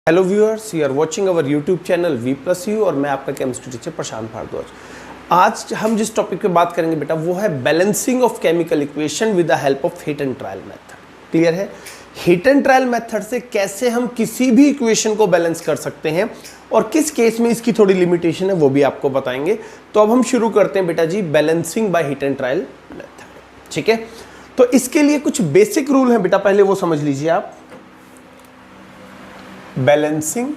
Hello viewers, you are watching our YouTube channel V+U और मैं आपका केमिस्ट्री टीचर प्रशांत भारद्वाज। आज हम जिस टॉपिक पे बात करेंगे बेटा वो है balancing of chemical equation with the help of hit and trial method. Clear है? हिट एंड ट्रायल मेथड से कैसे हम किसी भी इक्वेशन को बैलेंस कर सकते हैं और किस केस में इसकी थोड़ी लिमिटेशन है वो भी आपको बताएंगे। तो अब हम शुरू करते हैं बेटा जी balancing by hit and trial method. ठीक है, तो इसके लिए कुछ बेसिक रूल हैं बेटा, पहले वो समझ लीजिए आप। Balancing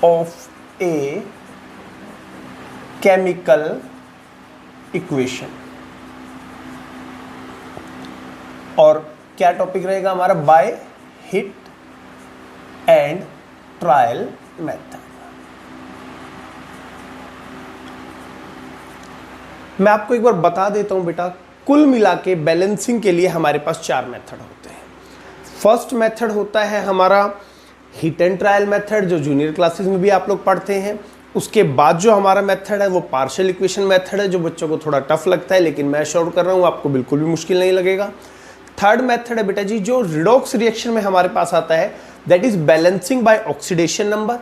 of a chemical equation, और क्या टॉपिक रहेगा हमारा? By hit and trial method. मैं आपको एक बार बता देता हूं बेटा, कुल मिला के बैलेंसिंग के लिए हमारे पास 4 मेथड होते हैं। फर्स्ट मेथड होता है हमारा हिट एंड ट्रायल मेथड, जो जूनियर क्लासेस में भी आप लोग पढ़ते हैं। उसके बाद जो हमारा मेथड है वो पार्शियल इक्वेशन मेथड है, जो बच्चों को थोड़ा टफ लगता है, लेकिन मैं श्योर कर रहा हूँ आपको बिल्कुल भी मुश्किल नहीं लगेगा। थर्ड मेथड है बेटा जी जो रिडॉक्स रिएक्शन में हमारे पास आता है, that is balancing by oxidation number.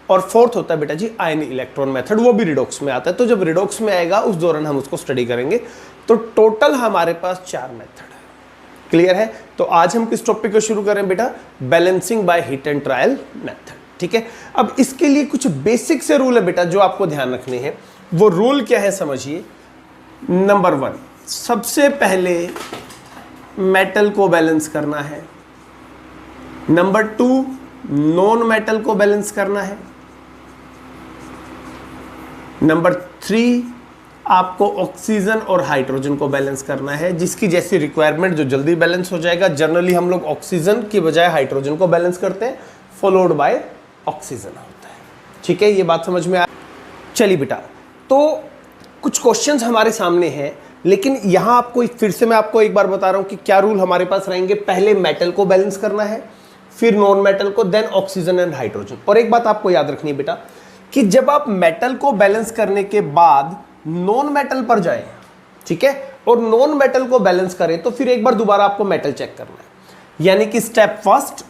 और फोर्थ होता है बेटा जी आयन इलेक्ट्रॉन मेथड, वो भी रिडॉक्स में आता है। तो जब रिडॉक्स में आएगा उस दौरान हम उसको स्टडी करेंगे। तो टोटल हमारे पास 4 मेथड है। क्लियर है? तो आज हम किस टॉपिक को शुरू करें बेटा? Balancing by hit and trial method. ठीक है, अब इसके लिए कुछ बेसिक से रूल है बेटा जो आपको ध्यान रखने हैं। वो रूल क्या है समझिए। नंबर 1, सबसे पहले मेटल को बैलेंस करना है। नंबर 2, नॉन मेटल को बैलेंस करना है। नंबर 3, आपको ऑक्सीजन और हाइड्रोजन को बैलेंस करना है, जिसकी जैसी रिक्वायरमेंट जो जल्दी बैलेंस हो जाएगा। जनरली हम लोग ऑक्सीजन की बजाय हाइड्रोजन को बैलेंस करते हैं, फॉलोड बाय ऑक्सीजन होता है। ठीक है, ये बात समझ में आ? चलिए बेटा, तो कुछ क्वेश्चंस हमारे सामने हैं, लेकिन यहां आपको फिर से मैं आपको एक बार बता रहा हूं कि क्या रूल हमारे पास रहेंगे। पहले मेटल को बैलेंस करना है, फिर नॉन मेटल को, देन ऑक्सीजन एंड हाइड्रोजन। और एक बात आपको याद रखनी है बेटा कि जब आप मेटल को बैलेंस करने के बाद नॉन मेटल पर जाएं, ठीक है, और नॉन मेटल को बैलेंस करें, तो फिर एक बार दोबारा आपको मेटल चेक करना है। यानी कि स्टेप फर्स्ट,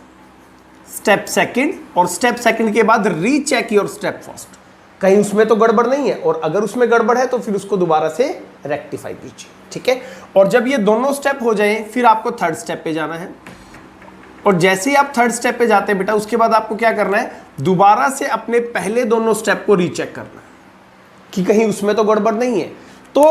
स्टेप सेकंड, और स्टेप सेकंड के बाद रीचेक योर स्टेप फर्स्ट। कहीं उसमें तो गड़बड़ नहीं है, और अगर उसमें गड़बड़ है तो फिर उसको दोबारा से रेक्टिफाई कीजिए। ठीक है, और जब ये दोनों स्टेप हो जाए फिर आपको थर्ड स्टेप पे जाना है। और जैसे ही आप थर्ड स्टेप पे जाते हैं बेटा, उसके बाद आपको क्या करना है? दोबारा से अपने पहले दोनों स्टेप को रीचेक करना है कि कहीं उसमें तो गड़बड़ नहीं है। तो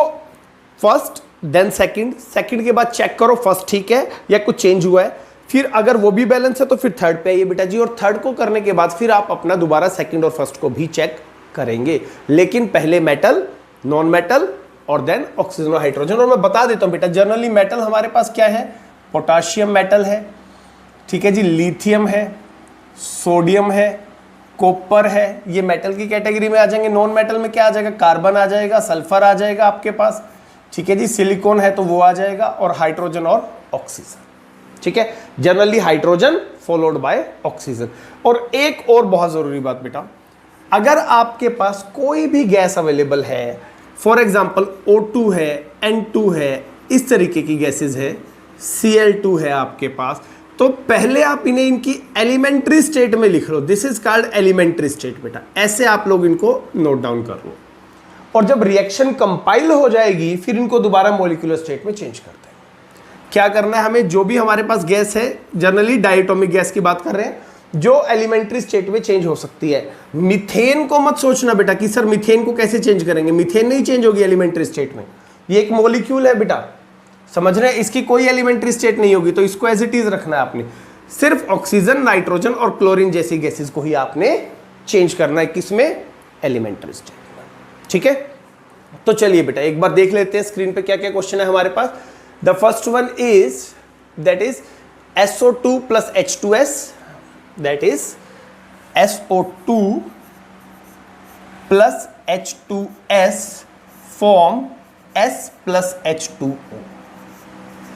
फर्स्ट देन सेकंड, सेकंड के बाद चेक करो फर्स्ट ठीक है या कुछ चेंज हुआ है। फिर अगर वो भी बैलेंस है तो फिर थर्ड पे आइए बेटा जी, और थर्ड को करने के बाद फिर आप अपना दोबारा सेकंड और फर्स्ट को भी चेक करेंगे, लेकिन पहले मेटल, नॉन मेटल और देन ऑक्सीजन और हाइड्रोजन। और मैं बता देता हूं बेटा, जनरली मेटल हमारे पास क्या है? पोटाशियम मेटल है, ठीक है जी, लिथियम है, सोडियम है, कॉपर है, ये मेटल की कैटेगरी में आ जाएंगे। नॉन मेटल में क्या आ जाएगा? कार्बन आ जाएगा, सल्फर आ जाएगा आपके पास, ठीक है जी, सिलिकॉन है तो वो आ जाएगा, और हाइड्रोजन और ऑक्सीजन। ठीक है, generally hydrogen followed by oxygen. और एक और बहुत जरूरी बात बेटा, अगर आपके पास कोई भी गैस अवेलेबल है, फॉर एग्जाम्पल O2 है, N2 है, इस तरीके की गैसेज है, Cl2 है आपके पास, तो पहले आप इन्हें इनकी एलिमेंट्री स्टेट में लिख लो। This is called elementary state बेटा, ऐसे आप लोग इनको नोट डाउन कर लो। और जब रिएक्शन कंपाइल हो जाएगी फिर इनको दोबारा मॉलिक्यूलर स्टेट में चेंज करते हैं। क्या करना है हमें? जो भी हमारे पास गैस है, जनरली डायटोमिक गैस की बात कर रहे हैं, जो एलिमेंट्री स्टेट में चेंज हो सकती है। मीथेन को मत सोचना बेटा कि सर मीथेन को कैसे चेंज करेंगे, मीथेन नहीं चेंज होगी एलिमेंट्री स्टेट में। ये एक मॉलिक्यूल है बेटा, समझ रहे हैं? इसकी कोई एलिमेंट्री स्टेट नहीं होगी, तो इसको एज इट इज रखना है आपने। सिर्फ ऑक्सीजन, नाइट्रोजन और क्लोरीन जैसी गैसेस को ही आपने चेंज करना है, किसमें? एलिमेंट्री स्टेट में। ठीक है, तो चलिए बेटा एक बार देख लेते हैं स्क्रीन पे क्या क्या क्वेश्चन है हमारे पास। The first one is that is SO2 plus H2S, that is SO2 plus H2S form S plus H2O।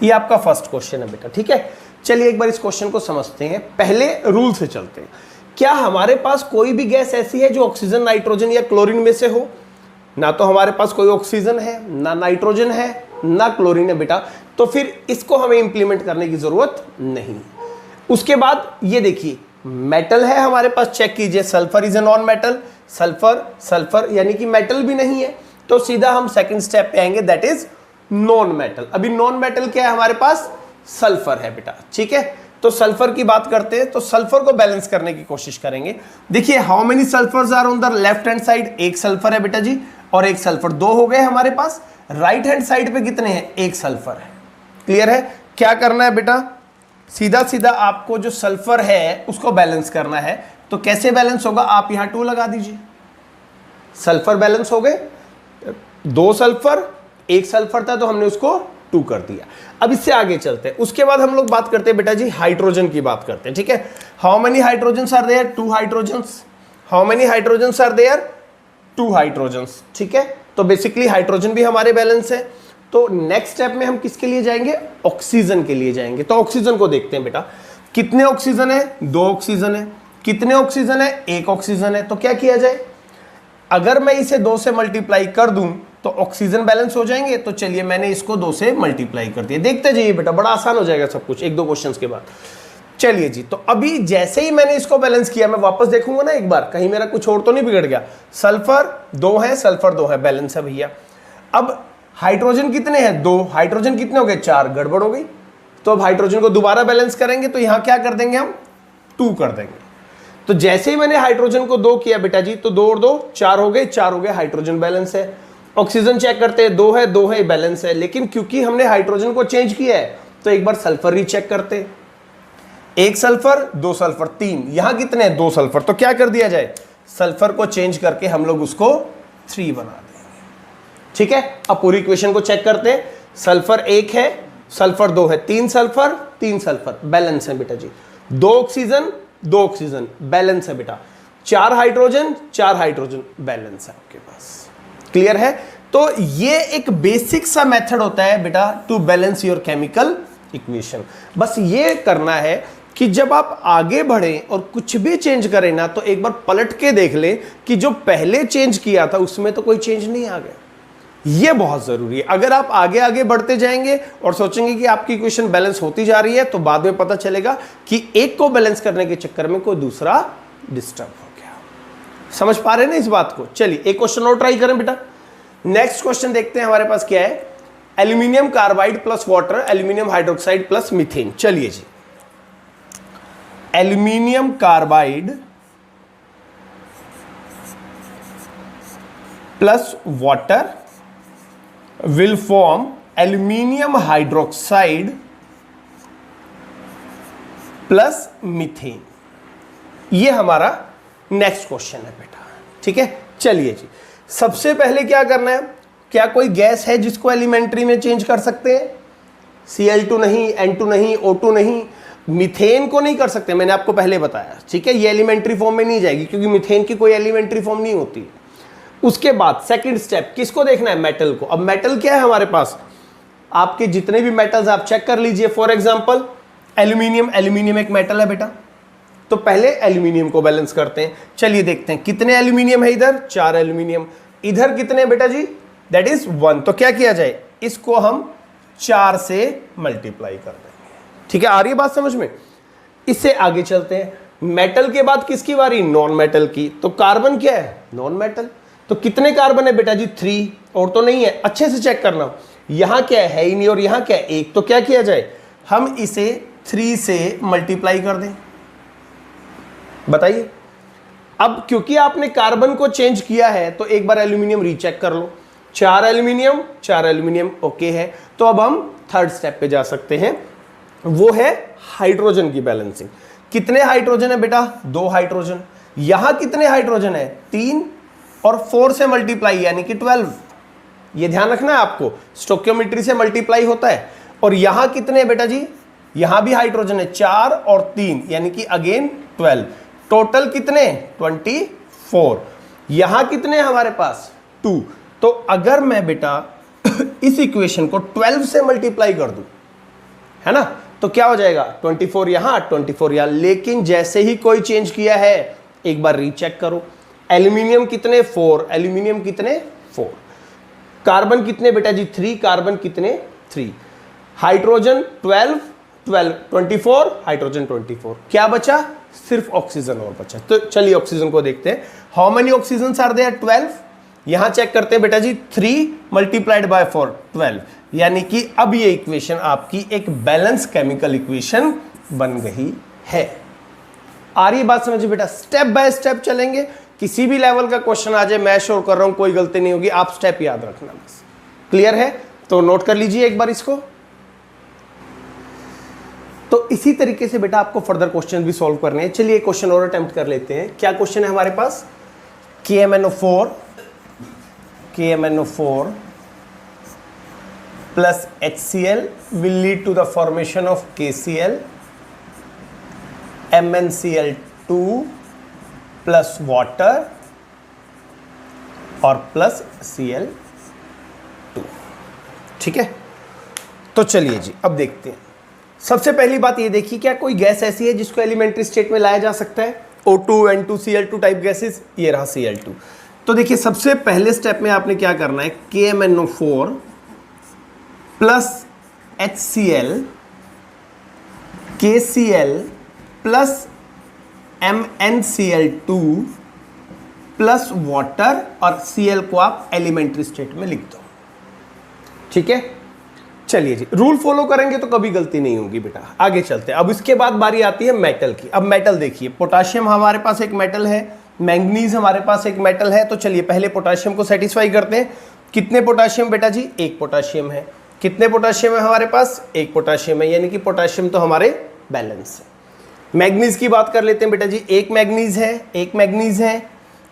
ये आपका फर्स्ट क्वेश्चन है बेटा। ठीक है, चलिए एक बार इस क्वेश्चन को समझते हैं। पहले रूल से चलते हैं। क्या हमारे पास कोई भी गैस ऐसी है जो ऑक्सीजन, नाइट्रोजन या क्लोरीन में से हो? ना तो हमारे पास कोई ऑक्सीजन है, ना नाइट्रोजन है, ना क्लोरीन है बेटा। तो फिर इसको हमें इंप्लीमेंट करने की जरूरत नहीं। उसके बाद ये देखिए मेटल है हमारे पास, चेक कीजिए sulphur is a non metal, sulphur यानी कि मेटल भी नहीं है, तो सीधा हम सेकंड स्टेप पे आएंगे, दैट इज नॉन मेटल। अभी नॉन मेटल क्या है हमारे पास, सल्फर है बेटा, ठीक है। तो सल्फर की बात करते हैं, तो सल्फर को बैलेंस करने की कोशिश करेंगे। देखिए how many sulphurs are on the left hand side, एक सल्फर है बेटा जी, और एक सल्फर, दो हो गए हमारे पास। राइट हैंड साइड पे कितने हैं, एक सल्फर है। क्लियर है। क्या करना है बेटा, सीधा सीधा आपको जो सल्फर है उसको बैलेंस करना है। तो कैसे बैलेंस होगा, आप यहां 2 लगा दीजिए, सल्फर बैलेंस हो गए। 2 सल्फर, 1 सल्फर था तो हमने उसको 2 कर दिया। अब इससे आगे चलते हैं। उसके बाद हम लोग बात करते हैं बेटा जी हाइड्रोजन की बात करते हैं, ठीक है। How many hydrogens are there, 2 hydrogens. How many hydrogens are there, 2 hydrogens, ठीक है। तो बेसिकली हाइड्रोजन भी हमारे बैलेंस है। तो नेक्स्ट स्टेप में हम किसके लिए जाएंगे, ऑक्सीजन के लिए जाएंगे। तो ऑक्सीजन को देखते हैं बेटा, कितने ऑक्सीजन है, 2 ऑक्सीजन है। कितने ऑक्सीजन है, 1 ऑक्सीजन है। तो क्या किया जाए, अगर मैं इसे 2 से मल्टीप्लाई कर दूं तो ऑक्सीजन बैलेंस हो जाएंगे। तो चलिए मैंने इसको 2 से मल्टीप्लाई कर दिया, देखते जाइए बेटा, बड़ा आसान हो जाएगा सब कुछ 1-2 क्वेश्चंस के बाद। चलिए जी, तो अभी जैसे ही मैंने इसको बैलेंस किया, मैं वापस देखूंगा ना एक बार, कहीं मेरा कुछ और तो नहीं बिगड़ गया। सल्फर 2 है, सल्फर 2 है, बैलेंस है भैया। अब हाइड्रोजन कितने हैं, 2, हाइड्रोजन कितने हो गए, 4, गड़बड़ हो गई। तो अब हाइड्रोजन को दोबारा बैलेंस करेंगे, तो यहां क्या कर देंगे हम, 2 कर देंगे। तो जैसे ही मैंने हाइड्रोजन को 2 किया बेटा जी, तो 2 और 2 4 हो गए, 4 हो गए, हाइड्रोजन बैलेंस है। ऑक्सीजन चेक करते हैं, 2 है, 2 है, बैलेंस है। लेकिन क्योंकि हमने हाइड्रोजन को चेंज किया है, तो एक बार सल्फर रीचेक करते हैं। 1 सल्फर, 2 सल्फर, 3, यहां कितने हैं, 2 सल्फर। तो क्या कर दिया जाए, सल्फर को चेंज करके हम लोग उसको 3 बना देंगे, ठीक है। अब पूरी इक्वेशन को चेक करते हैं। सल्फर 1 है, सल्फर 2 है, 3 सल्फर, 3 सल्फर, बैलेंस है बेटा जी। 2 ऑक्सीजन, 2 ऑक्सीजन, बैलेंस है बेटा। 4 हाइड्रोजन, 4 हाइड्रोजन, बैलेंस है आपके पास। क्लियर है। तो ये एक बेसिक सा मेथड होता है बेटा to balance your chemical equation. बस ये करना है कि जब आप आगे बढ़ें और कुछ भी चेंज करें ना, तो एक बार पलट के देख लें कि जो पहले चेंज किया था उसमें तो कोई चेंज नहीं आ गया। ये बहुत जरूरी है। अगर आप आगे आगे बढ़ते जाएंगे और सोचेंगे कि आपकी इक्वेशन बैलेंस होती जा रही है, तो बाद में पता चलेगा कि एक को बैलेंस करने के चक्कर में कोई दूसरा डिस्टर्ब हो गया। समझ पा रहे हैं ना इस बात को। चलिए एक क्वेश्चन और ट्राई करें बेटा। नेक्स्ट क्वेश्चन देखते हैं हमारे पास क्या है। Aluminium carbide plus water, aluminium hydroxide plus methane. चलिए जी, aluminium carbide plus water will form aluminium hydroxide plus methane. ये हमारा नेक्स्ट क्वेश्चन है बेटा, ठीक है। चलिए जी, सबसे पहले क्या करना है, क्या कोई गैस है जिसको एलिमेंट्री में चेंज कर सकते हैं? Cl2 नहीं, N2 नहीं, O2 नहीं, मीथेन को नहीं कर सकते, मैंने आपको पहले बताया, ठीक है। ये एलिमेंट्री फॉर्म में नहीं जाएगी क्योंकि मीथेन की कोई एलिमेंट्री फॉर्म नहीं होती। उसके बाद सेकंड स्टेप किसको देखना है, मेटल को। अब मेटल क्या है हमारे पास, आपके जितने भी मेटल्स आप चेक कर लीजिए। फॉर एग्जांपल एल्यूमिनियम, एल्यूमिनियम एक मेटल है बेटा, तो पहले एल्यूमिनियम को बैलेंस करते हैं। चलिए देखते हैं कितने एल्यूमिनियम है इधर, 4 एल्यूमिनियम। इधर कितने बेटा जी, दैट इज 1। तो क्या किया जाए, इसको हम 4 से मल्टीप्लाई कर देंगे, ठीक है। आ रही है बात समझ में। इससे आगे चलते हैं। मेटल के बाद किसकी बारी, नॉन मेटल की। तो कार्बन क्या है, नॉन मेटल। तो कितने कार्बन है बेटा जी, 3, और तो नहीं है। अच्छे से चेक करना, यहां क्या है ही नहीं, और यहां क्या है, 1। तो क्या किया जाए, हम इसे 3 से मल्टीप्लाई कर दें। बताइए। अब क्योंकि आपने कार्बन को चेंज किया है, तो एक बार एल्यूमिनियम रीचेक कर लो। 4 एल्यूमिनियम, 4 एल्यूमिनियम, ओके है। तो अब हम थर्ड स्टेप पे जा सकते हैं, वो है हाइड्रोजन की बैलेंसिंग। कितने हाइड्रोजन है बेटा, 2 हाइड्रोजन। यहां कितने हाइड्रोजन है, 3, और 4 से मल्टीप्लाई यानी कि 12। ये ध्यान रखना है आपको, स्टोइकियोमेट्री से मल्टीप्लाई होता है। और यहां कितने हैं बेटा जी, यहां भी हाइड्रोजन है, 4 और 3 यानी कि अगेन 12। टोटल कितने, 24। यहां कितने हैं हमारे पास, 2। तो अगर मैं बेटा इस इक्वेशन को 12 से मल्टीप्लाई कर दूं, है ना, तो क्या हो जाएगा, 24 यहां, 24 यहां। लेकिन जैसे ही कोई चेंज किया है, एक बार रीचेक करो। एल्यूमिनियम कितने, 4, एल्यूमिनियम कितने, 4। कार्बन कितने बेटा जी, 3, कार्बन कितने, 3। हाइड्रोजन 12, 12, 24, हाइड्रोजन 24, क्या बचा? सिर्फ ऑक्सीजन और बचा। तो चलिए ऑक्सीजन को देखते हैं। How many oxygen are there? 12। यहां चेक करते हैं बेटा जी, 3 मल्टीप्लाइड बाय 4, 12, यानी कि अब ये इक्वेशन आपकी एक बैलेंस केमिकल इक्वेशन बन गई है। आ रही बात समझिए बेटा, स्टेप बाय स्टेप चलेंगे। किसी भी लेवल का क्वेश्चन आ जाए, मैं शो कर रहा हूं, कोई गलती नहीं होगी, आप स्टेप याद रखना बस। क्लियर है? तो नोट कर लीजिए एक बार इसको। तो इसी तरीके से बेटा आपको फर्दर क्वेश्चन भी सॉल्व करने हैं। चलिए क्वेश्चन और अटेम्प्ट कर लेते हैं। क्या क्वेश्चन है हमारे पास? KMNO4 plus HCl will lead to the formation of KCl, MnCl2 plus water और प्लस Cl2। ठीक है, तो चलिए जी अब देखते हैं। सबसे पहली बात ये देखिए, क्या कोई गैस ऐसी है जिसको एलिमेंट्री स्टेट में लाया जा सकता है? O2, N2, Cl2 type gases, ये रहा Cl2। तो देखिए सबसे पहले स्टेप में आपने क्या करना है, KMNO4 plus HCl, KCl plus MnCl2 plus water और Cl को आप एलिमेंट्री स्टेट में लिख दो। ठीक है, चलिए जी रूल फॉलो करेंगे तो कभी गलती नहीं होगी बेटा। आगे चलते हैं। अब इसके बाद बारी आती है मेटल की। अब मेटल देखिए, पोटाशियम हमारे पास एक मेटल है, मैंगनीज हमारे पास एक मेटल है। तो चलिए पहले पोटाशियम को सेटिस्फाई करते हैं। कितने पोटाशियम बेटा जी? एक पोटाशियम है। कितने पोटाशियम है हमारे पास? एक पोटाशियम है, यानी कि पोटाशियम तो हमारे बैलेंस है। मैंगनीज की बात कर लेते हैं बेटा जी, एक मैंगनीज है,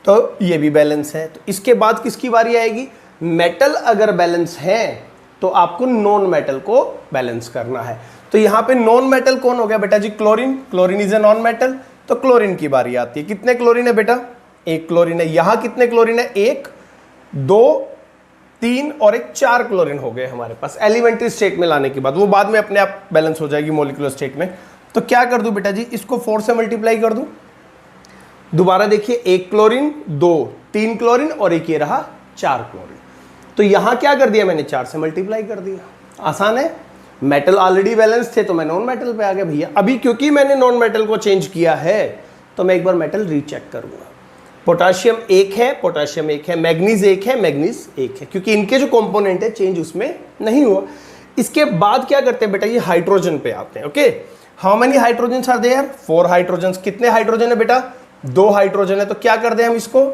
तो ये भी बैलेंस है। तो इसके बाद किसकी बारी आएगी? मेटल अगर बैलेंस है तो आपको नॉन मेटल को बैलेंस करना है। तो यहां पे नॉन मेटल कौन हो गया बेटा जी? Chlorine. Chlorine is a non metal, तो क्लोरीन की बारी आती है। कितने क्लोरीन है बेटा? एक क्लोरीन है। यहां कितने क्लोरीन है? 1, 2, 3 और एक 4 क्लोरीन हो गए हमारे पास एलिमेंट्री स्टेट में लाने के बाद। वो बाद में अपने आप बैलेंस हो जाएगी मॉलिक्यूलर स्टेट में। तो क्या कर दूं बेटा जी? इसको 4 से मल्टीप्लाई कर दूं। दोबारा देखिए, 1 क्लोरीन, 2, 3 क्लोरीन और एक ये रहा 4 क्लोरीन। तो यहां क्या कर दिया मैंने? 4 से मल्टीप्लाई कर दिया। आसान है। मेटल ऑलरेडी बैलेंस थे तो मैं नॉन मेटल पे आ गया भैया। अभी क्योंकि मैंने नॉन मेटल को चेंज किया है तो मैं एक बार मेटल रीचेक करूंगा। पोटाशियम 1 है, पोटाशियम 1 है, मैग्नीज 1 है, मैग्नीज 1 है, क्योंकि इनके जो कंपोनेंट है चेंज उसमें नहीं हुआ। इसके बाद क्या करते हैं बेटा? ये हाइड्रोजन पे आते हैं। Okay, how many hydrogen are there? 4 hydrogen. कितने हाइड्रोजन है बेटा? 2 हाइड्रोजन है। तो क्या कर दें हम इसको?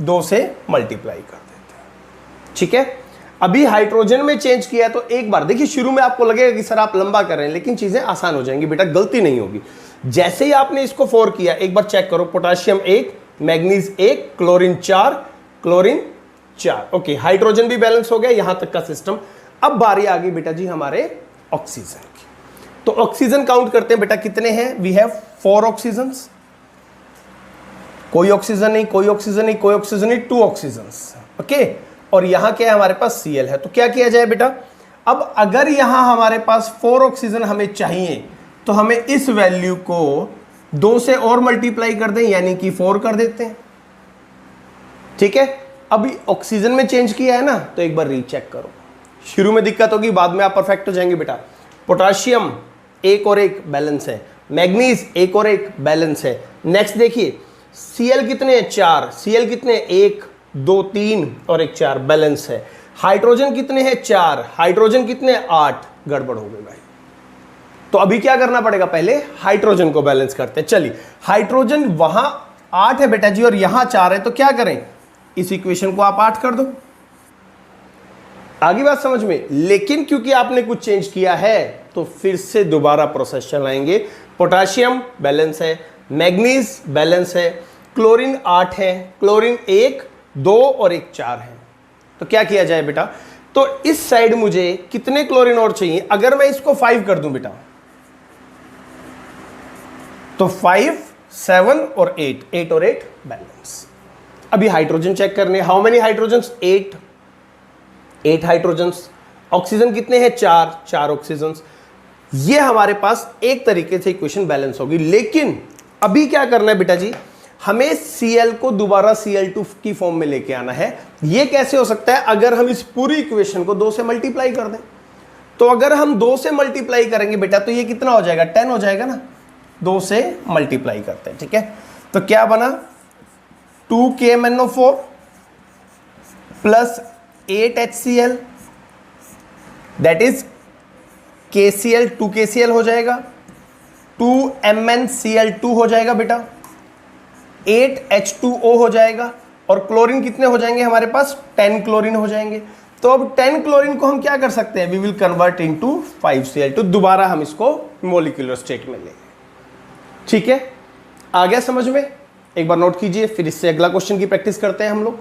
2 से मल्टीप्लाई कर देते हैं। ठीक है, अभी हाइड्रोजन में चेंज किया है तो एक बार देखिए, शुरू में आपको लगेगा कि सर आप लंबा कर रहे हैं, लेकिन चीजें आसान हो जाएंगी बेटा, गलती नहीं होगी। जैसे ही आपने इसको 4 किया, एक बार चेक करो, potassium 1, manganese 1, chlorine 4, chlorine 4। Okay, hydrogen भी बैलेंस हो गया, यहां तक का सिस्टम। अब बारी आ गई बेटा जी हमारे ऑक्सीजन की। तो ऑक्सीजन काउंट करते हैं बेटा, कितने हैं? We have 4 oxygen. कोई ऑक्सीजन नहीं, कोई ऑक्सीजन नहीं, कोई ऑक्सीजन नहीं, 2 ऑक्सीजन। ओके, और यहां क्या है हमारे पास? Cl है। तो क्या किया जाए बेटा? अब अगर यहां हमारे पास 4 ऑक्सीजन हमें चाहिए तो हमें इस वैल्यू को 2 से और मल्टीप्लाई कर दें, यानी कि 4 कर देते हैं। ठीक है, अभी ऑक्सीजन में चेंज किया है ना, तो एक बार रीचेक करो। शुरू में दिक्कत होगी, बाद में आप परफेक्ट हो जाएंगे बेटा। पोटाशियम 1 और 1 बैलेंस है, मैग्नीज 1 और 1 बैलेंस है। नेक्स्ट देखिए, Cl कितने हैं? 4। Cl कितने? 1, 2, 3 और एक 4 बैलेंस है। हाइड्रोजन कितने हैं? 4। हाइड्रोजन कितने? 8। गड़बड़ हो गई भाई। तो अभी क्या करना पड़ेगा? पहले हाइड्रोजन को बैलेंस करते हैं। चलिए, हाइड्रोजन वहां 8 है बेटा जी और यहां 4 है, तो क्या करें? इस इक्वेशन को आप 8 कर दो। आगे बात समझ में? लेकिन क्योंकि आपने कुछ चेंज किया है तो फिर से दोबारा प्रोसेस चलाएंगे। पोटाशियम बैलेंस है, मैग्नीज बैलेंस है, क्लोरीन 8 है, क्लोरीन 1, 2 और एक 4 है। तो क्या किया जाए बेटा? तो इस साइड मुझे कितने क्लोरीन और चाहिए? अगर मैं इसको 5 कर दूं बेटा, तो 5, 7 और 8, 8 और 8 बैलेंस। अभी हाइड्रोजन चेक करने। How many hydrogens? 8 hydrogens. Oxygen कितने हैं? 4 ऑक्सीजन। ये हमारे पास एक तरीके से इक्वेशन बैलेंस होगी। लेकिन अभी क्या करना है बेटा जी? हमें Cl को दोबारा Cl2 की फॉर्म में लेके आना है। ये कैसे हो सकता है? अगर हम इस पूरी इक्वेशन को 2 से मल्टीप्लाई कर दें। तो अगर हम 2 से मल्टीप्लाई करेंगे बेटा तो ये कितना हो जाएगा, 10 हो जाएगा ना, 2 से मल्टीप्लाई करते हैं, ठीक है। तो क्या बना, 2KMnO4 plus 8HCl, that is KCl, 2KCl हो जाएगा, 2MnCl2 हो जाएगा बेटा, 8H2O हो जाएगा, और क्लोरीन कितने हो जाएंगे हमारे पास, 10 क्लोरीन हो जाएंगे। तो अब 10 क्लोरीन को हम क्या कर सकते हैं, we will convert into 5Cl2, दोबारा हम इसको मोलिकुलर स्टेट में लेंगे, ठीक है। आ गया समझ में, एक बार नोट कीजिए, फिर इससे अगला क्वेश्चन की प्रैक्टिस करते हैं हम लोग।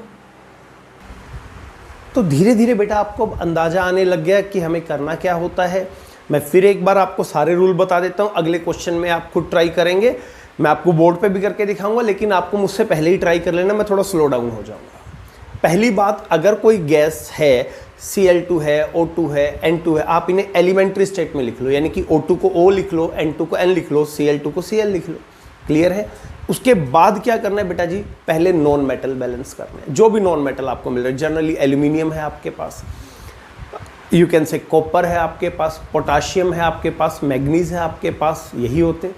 तो धीरे धीरे बेटा आपको अंदाजा आने लग गया कि हमें करना क्या होता है। मैं फिर एक बार आपको सारे रूल बता देता हूं, अगले क्वेश्चन में आप खुद ट्राई करेंगे, मैं आपको बोर्ड पे भी करके दिखाऊंगा, लेकिन आपको मुझसे पहले ही ट्राई कर लेना, मैं थोड़ा स्लो डाउन हो जाऊंगा। पहली बात, अगर कोई गैस है, Cl2 है, O2 है, N2 है, आप इन्हें एलिमेंट्री स्टेट में लिख लो, यानी कि O2 को O लिख लो, N2 को N लिख लो, Cl2 को Cl लिख लो, क्लियर है। उसके बाद क्या करना है बेटा जी, पहले नॉन मेटल बैलेंस करना है, जो भी नॉन मेटल आपको मिल रहा है, जनरली एल्यूमिनियम है आपके पास, यू कैन से कॉपर है आपके पास, पोटाशियम है आपके पास, मैग्नीज है आपके पास, यही होते।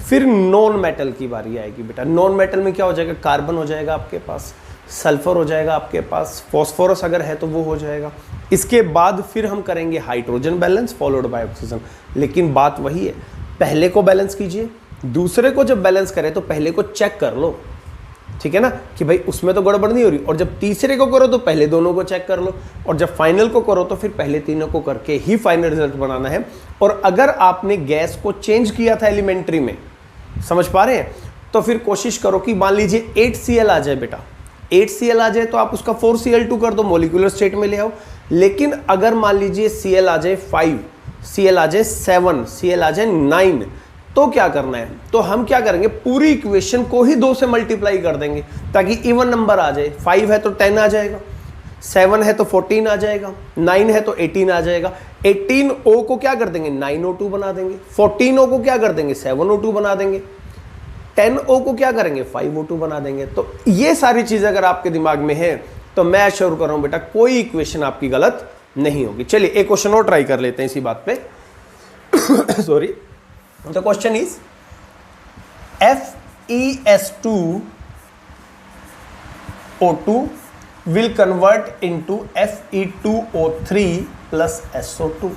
फिर नॉन मेटल की बारी आएगी बेटा। नॉन मेटल में क्या हो जाएगा, कार्बन हो जाएगा आपके पास, सल्फर हो जाएगा आपके पास, फॉस्फोरस अगर है तो वो हो जाएगा। इसके बाद फिर हम करेंगे hydrogen balance followed by oxygen. लेकिन बात वही है, पहले को बैलेंस कीजिए, दूसरे को जब बैलेंस करें तो पहले को चेक कर लो, ठीक है ना, कि भाई उसमें तो गड़बड़ नहीं हो रही। और जब तीसरे को करो तो पहले दोनों को चेक कर लो, और जब फाइनल को करो तो फिर पहले तीनों को करके ही फाइनल रिजल्ट बनाना है। और अगर आपने गैस को चेंज किया था एलिमेंट्री में, समझ पा रहे हैं, तो फिर कोशिश करो कि मान लीजिए 8Cl आ जाए बेटा, 8Cl आ जाए तो आप उसका 4Cl2 कर दो, मोलिकुलर स्टेट में ले आओ। लेकिन अगर मान लीजिए Cl आ जाए 5, Cl आ जाए 7, Cl आ जाए 9, तो क्या करना है, तो हम क्या करेंगे, पूरी इक्वेशन को ही 2 से मल्टीप्लाई कर देंगे ताकि इवन नंबर आ जाए। 5 है तो 10 आ जाएगा, 7 है तो 14 आ जाएगा, 9 है तो 18 आ जाएगा। 18O को क्या कर देंगे, 9O2 बना देंगे, 14O को क्या कर देंगे, 7O2 बना देंगे, 10O को क्या करेंगे, 5O2 बना देंगे। तो ये सारी चीज़ अगर आपके दिमाग में है तो मैं अश्योर कर रहा हूँ बेटा कोई इक्वेशन आपकी गलत नहीं होगी। चलिए एक क्वेश्चन और ट्राई कर लेते हैं इसी बात पे। Sorry, the question is FeS2O2 will convert into Fe2O3 plus SO2।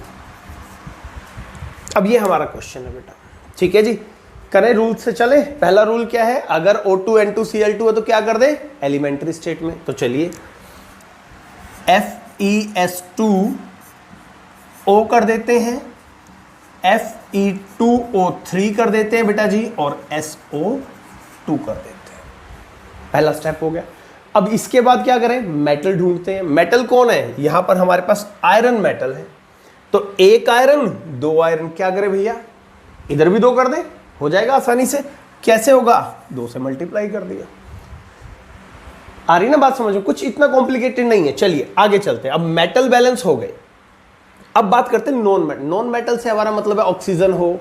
अब ये हमारा क्वेश्चन है बेटा, ठीक है जी। करें रूल से चले। पहला रूल क्या है, अगर O2 N2 Cl2 है तो क्या कर दे, एलिमेंट्री स्टेट में। तो चलिए FeS2O कर देते हैं, Fe2O3 कर देते हैं बेटा जी, और SO2 कर देते हैं। पहला स्टेप हो गया। अब इसके बाद क्या करें, मेटल ढूंढते हैं। मेटल कौन है, यहां पर हमारे पास आयरन मेटल है, तो एक आयरन 2 आयरन, क्या करें भैया, इधर भी 2 कर दें, हो जाएगा आसानी से। कैसे होगा, 2 से मल्टीप्लाई कर दिया। आ रही ना बात समझ में, कुछ इतना कॉम्प्लिकेटेड नहीं है। चलिए आगे चलते हैं। अब मेटल बैलेंस हो गए, अब बात करते हैं नॉन मेटल। नॉन मेटल से हमारा मतलब है ऑक्सीजन हो,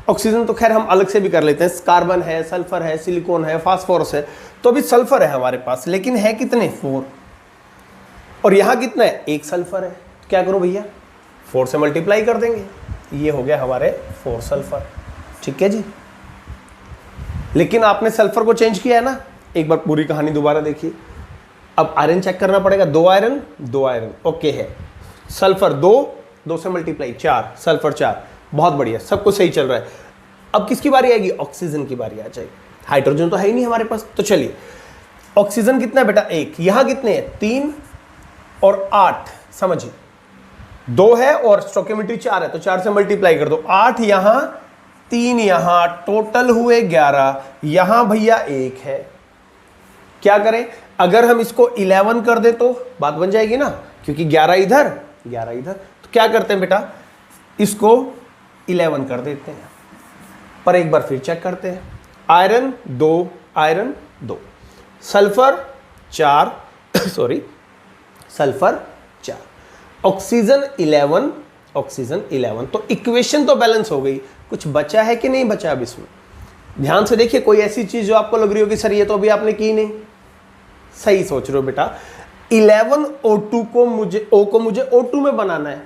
ऑक्सीजन तो खैर हम अलग से भी कर लेते हैं, कार्बन है, सल्फर है, सिलिकॉन है, फास्फोरस है। तो अभी सल्फर है हमारे पास, लेकिन है कितने, 4, और यहां कितना है, 1 सल्फर है। तो क्या करूं भैया, 4 से मल्टीप्लाई कर देंगे, ये हो गया हमारे 4 सल्फर, ठीक है जी। लेकिन आपने सल्फर को चेंज किया है ना, एक बार पूरी कहानी दोबारा देखिए। अब आयरन चेक करना पड़ेगा, 2 आयरन 2 आयरन ओके है, सल्फर 2 से मल्टीप्लाई 4, सल्फर 4, बहुत बढ़िया, सब कुछ सही चल रहा है। अब किसकी बारी आएगी, ऑक्सीजन की बारी आ जाएगी। हाइड्रोजन तो है ही नहीं हमारे पास, तो चलिए ऑक्सीजन कितना है बेटा, 1, यहां कितने हैं, 3 और 8, समझिए 2 है और स्टोइकियोमेट्री 4 है, तो 4 से मल्टीप्लाई कर दो, 8 यहां 3 यहां, टोटल हुए 11, यहां भैया 1 है। क्या करें, अगर हम इसको 11 कर दे तो बात बन जाएगी ना, क्योंकि 11 इधर 11 इधर। तो क्या करते हैं बेटा, इसको 11 कर देते हैं, पर एक बार फिर चेक करते हैं। Iron 2 iron 2, sulphur 4 sorry sulphur 4, oxygen 11 oxygen 11। तो इक्वेशन तो बैलेंस हो गई, कुछ बचा है कि नहीं बचा अब इसमें, ध्यान से देखिए। कोई ऐसी चीज जो आपको लग रही हो कि सर ये तो अभी आपने की नहीं, सही सोच रहे हो बेटा। 11 O2 को मुझे O2 में बनाना है।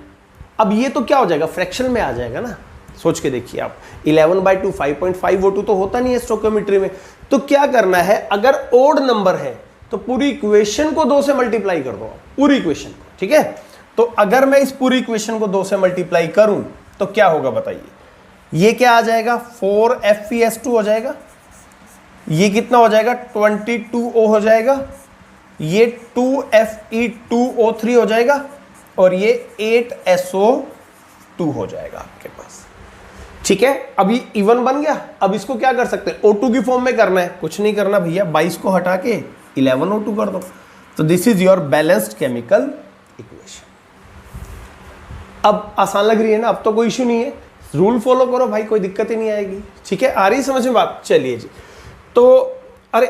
अब ये तो क्या हो जाएगा, फ्रैक्शन में आ जाएगा ना। सोच के देखिए आप, 11/2 5.5 तो होता नहीं है स्टोइकियोमेट्री में। तो क्या करना है, अगर ओड नंबर है तो पूरी इक्वेशन को 2 से मल्टीप्लाई कर दो, पूरी इक्वेशन को, ठीक है। तो अगर मैं इस पूरी इक्वेशन को 2 से मल्टीप्लाई करूं तो क्या होगा बताइए, ये क्या आ जाएगा 4FeS2 हो जाएगा, ये कितना हो जाएगा 22O हो जाएगा, ये 2Fe2O3 हो जाएगा और ये 8SO2 हो जाएगा आपके पास, ठीक है। अभी इवन बन गया। अब इसको क्या कर सकते हैं, O2 की फॉर्म में करना है, कुछ नहीं करना भैया, 22 को हटा के 11O2 कर दो। तो this is your balanced chemical equation. अब आसान लग रही है ना, अब तो कोई इश्यू नहीं है, रूल फॉलो करो भाई, कोई दिक्कत ही नहीं आएगी, ठीक है। आ रही समझ में बात, चलिए जी। तो अरे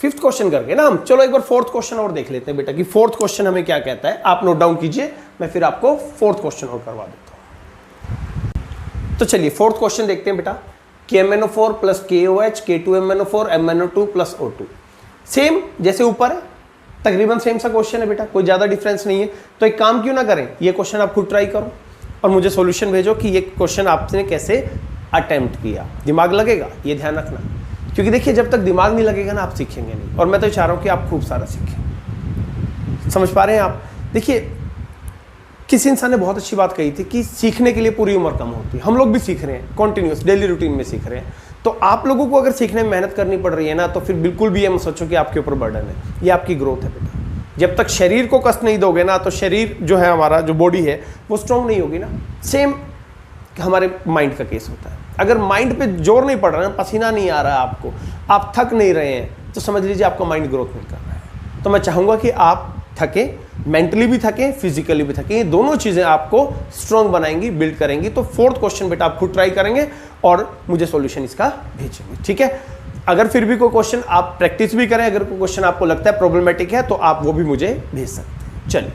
5th क्वेश्चन करके ना हम, चलो एक बार 4th क्वेश्चन और देख लेते हैं बेटा कि 4th क्वेश्चन हमें क्या कहता है। आप नोट डाउन कीजिए, मैं फिर आपको 4th क्वेश्चन और करवा देता हूं। तो चलिए 4th क्वेश्चन देखते हैं बेटा। KMnO4 plus KOH K2MnO4 MnO2 plus O2, same जैसे ऊपर है, तकरीबन सेम सा क्वेश्चन है बेटा, कोई ज्यादा डिफरेंस नहीं है। तो एक काम क्यों ना करें, ये क्वेश्चन आप खुद ट्राई करो और मुझे सॉल्यूशन भेजो कि ये क्वेश्चन आपने कैसे अटेम्प्ट किया। दिमाग लगेगा, ये ध्यान रखना, क्योंकि देखिए जब तक दिमाग नहीं लगेगा ना आप सीखेंगे नहीं। और मैं तो चाह रहा हूँ कि आप खूब सारा सीखें। समझ पा रहे हैं आप? देखिए किसी इंसान ने बहुत अच्छी बात कही थी कि सीखने के लिए पूरी उम्र कम होती है। हम लोग भी सीख रहे हैं, कॉन्टिन्यूस डेली रूटीन में सीख रहे हैं। तो आप लोगों को अगर सीखने में मेहनत करनी पड़ रही है ना, तो फिर बिल्कुल भी ये मत सोचो कि आपके ऊपर बर्डन है। ये आपकी ग्रोथ है बेटा। जब तक शरीर को कष्ट नहीं दोगे ना, तो शरीर जो है हमारा, जो बॉडी है वो स्ट्रॉन्ग नहीं होगी ना। सेम हमारे माइंड का केस होता है। अगर माइंड पे जोर नहीं पड़ रहा है, पसीना नहीं आ रहा है आपको, आप थक नहीं रहे हैं, तो समझ लीजिए आपका माइंड ग्रोथ नहीं कर रहा है। तो मैं चाहूँगा कि आप थके, मेंटली भी थकें, फिजिकली भी थकें। ये दोनों चीज़ें आपको स्ट्रॉन्ग बनाएंगी, बिल्ड करेंगी। तो 4th क्वेश्चन बेटा आप खुद ट्राई करेंगे और मुझे सॉल्यूशन इसका भेजेंगे, ठीक है। अगर फिर भी कोई क्वेश्चन आप प्रैक्टिस भी करें, अगर कोई क्वेश्चन आपको लगता है प्रॉब्लमेटिक है, तो आप वो भी मुझे भेज सकते हैं। चलिए